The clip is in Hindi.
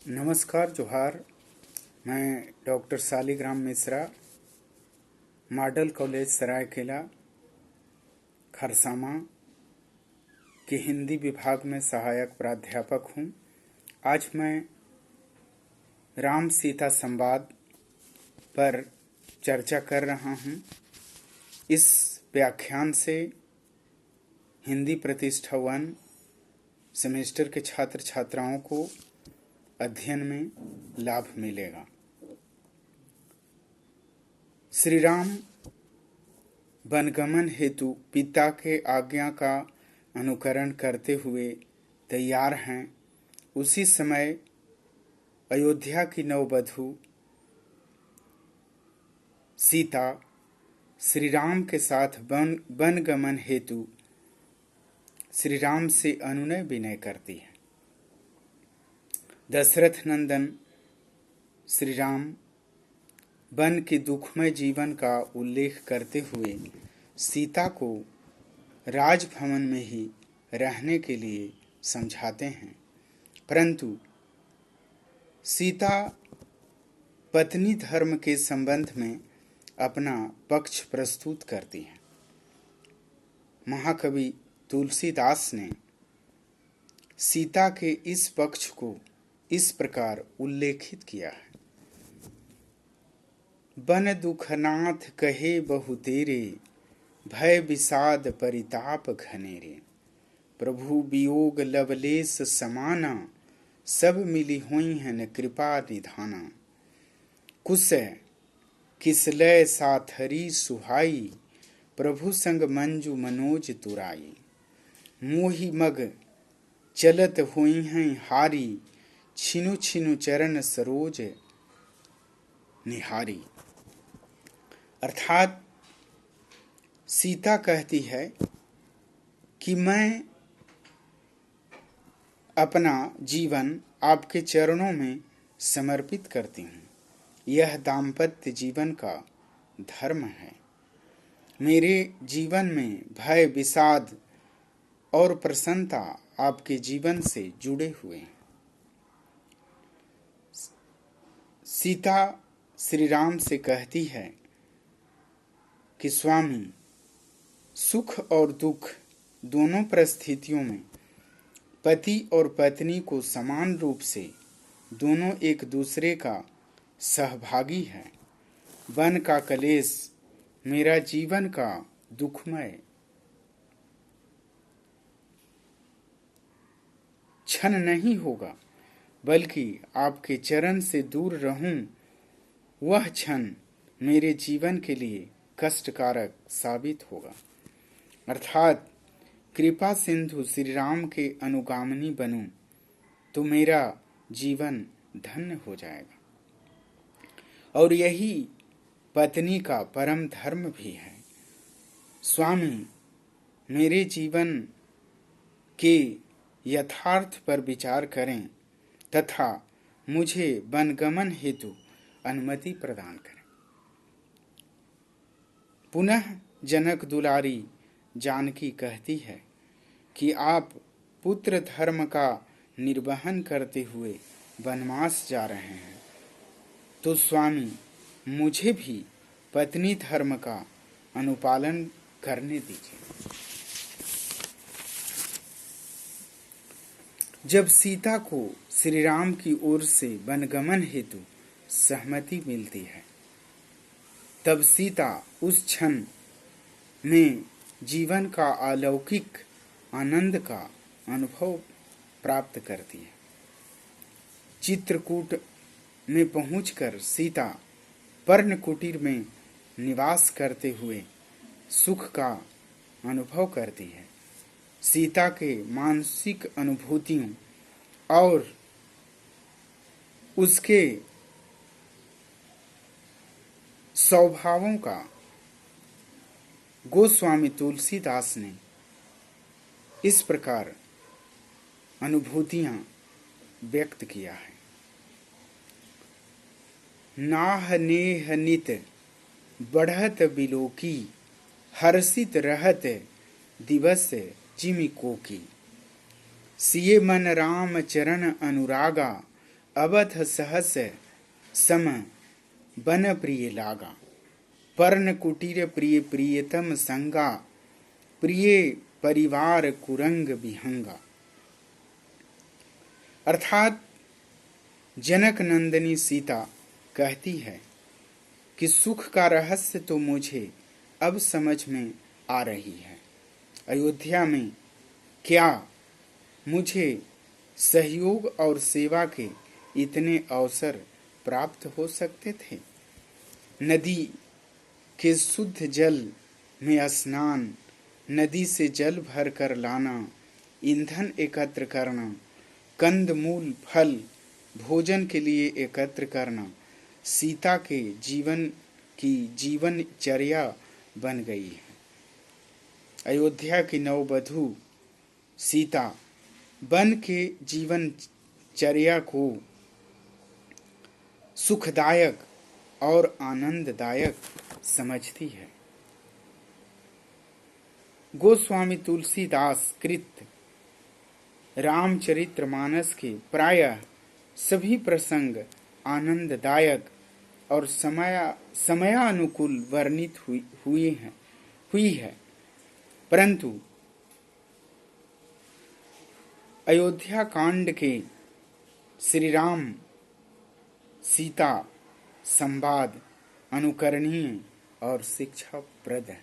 नमस्कार जोहार। मैं doctor Saligram Mishra, model college Seraikela Kharsawan के हिंदी विभाग में सहायक प्राध्यापक हूँ। आज मैं राम सीता संवाद पर चर्चा कर रहा हूँ। इस व्याख्यान से हिंदी प्रतिष्ठा 1 सेमेस्टर के छात्र छात्राओं को अध्ययन में लाभ मिलेगा। श्री राम वनगमन हेतु पिता के आज्ञा का अनुकरण करते हुए तैयार हैं। उसी समय अयोध्या की नववधू सीता श्री राम के साथ वनगमन हेतु श्री राम से अनुनय विनय करती है। दशरथ नंदन श्री राम वन के दुखमय जीवन का उल्लेख करते हुए सीता को राजभवन में ही रहने के लिए समझाते हैं, परंतु सीता पत्नी धर्म के संबंध में अपना पक्ष प्रस्तुत करती है। महाकवि तुलसीदास ने सीता के इस पक्ष को इस प्रकार उल्लेखित किया है। बन दुखनाथ कहे बहु तेरे, भय विषाद परिताप घनेरे। प्रभु वियोग लवलेश समाना, सब मिली हुई हैं कृपा निधाना। कुश किसलय साथरी सुहाई, प्रभु संग मंजू मनोज तुराई। मोहि मग चलत हुई हैं हारी, छिनु छिनु चरण सरोज निहारी। अर्थात सीता कहती है कि मैं अपना जीवन आपके चरणों में समर्पित करती हूँ। यह दाम्पत्य जीवन का धर्म है। मेरे जीवन में भय विषाद और प्रसन्नता आपके जीवन से जुड़े हुए हैं। सीता श्री राम से कहती है कि स्वामी, सुख और दुख दोनों परिस्थितियों में पति और पत्नी को समान रूप से दोनों एक दूसरे का सहभागी है। वन का कलेश मेरा जीवन का दुखमय क्षण नहीं होगा, बल्कि आपके चरण से दूर रहूं वह क्षण मेरे जीवन के लिए कष्टकारक साबित होगा। अर्थात कृपा सिंधु श्री राम के अनुगामिनी बनूं तो मेरा जीवन धन्य हो जाएगा। और यही पत्नी का परम धर्म भी है। स्वामी मेरे जीवन के यथार्थ पर विचार करें तथा मुझे वनगमन हेतु अनुमति प्रदान करें। पुनः जनक दुलारी जानकी कहती है कि आप पुत्र धर्म का निर्वहन करते हुए वनवास जा रहे हैं, तो स्वामी मुझे भी पत्नी धर्म का अनुपालन करने दीजिए। जब सीता को श्री राम की ओर से वनगमन हेतु सहमति मिलती है, तब सीता उस क्षण में जीवन का अलौकिक आनंद का अनुभव प्राप्त करती है। चित्रकूट में पहुंचकर सीता पर्ण कुटीर में निवास करते हुए सुख का अनुभव करती है। सीता के मानसिक अनुभूतियों और उसके स्वभावों का गोस्वामी तुलसीदास ने इस प्रकार अनुभूतियां व्यक्त किया है। नाह नेह नित बढ़त बिलोकी, हर्षित रहत दिवस जिमि कोकी। सिए मन राम चरण अनुरागा, अवध सहस सम बन प्रिय लागा, पर्ण कुटीर प्रिय प्रियतम संगा, प्रिय परिवार कुरंग विहंगा। अर्थात जनक नंदिनी सीता कहती है कि सुख का रहस्य तो मुझे अब समझ में आ रही है। अयोध्या में क्या मुझे सहयोग और सेवा के इतने अवसर प्राप्त हो सकते थे? नदी के शुद्ध जल में स्नान, नदी से जल भर कर लाना, ईंधन एकत्र करना, कंदमूल फल भोजन के लिए एकत्र करना सीता के जीवन की जीवनचर्या बन गई है। अयोध्या की नववधू सीता वन के जीवनचर्या को सुखदायक और आनंददायक समझती है। गोस्वामी तुलसीदास कृत रामचरितमानस के प्रायः सभी प्रसंग आनंददायक और समयानुकूल वर्णित हुई है, परंतु अयोध्या कांड के श्री राम सीता संवाद अनुकरणीय और शिक्षाप्रद है।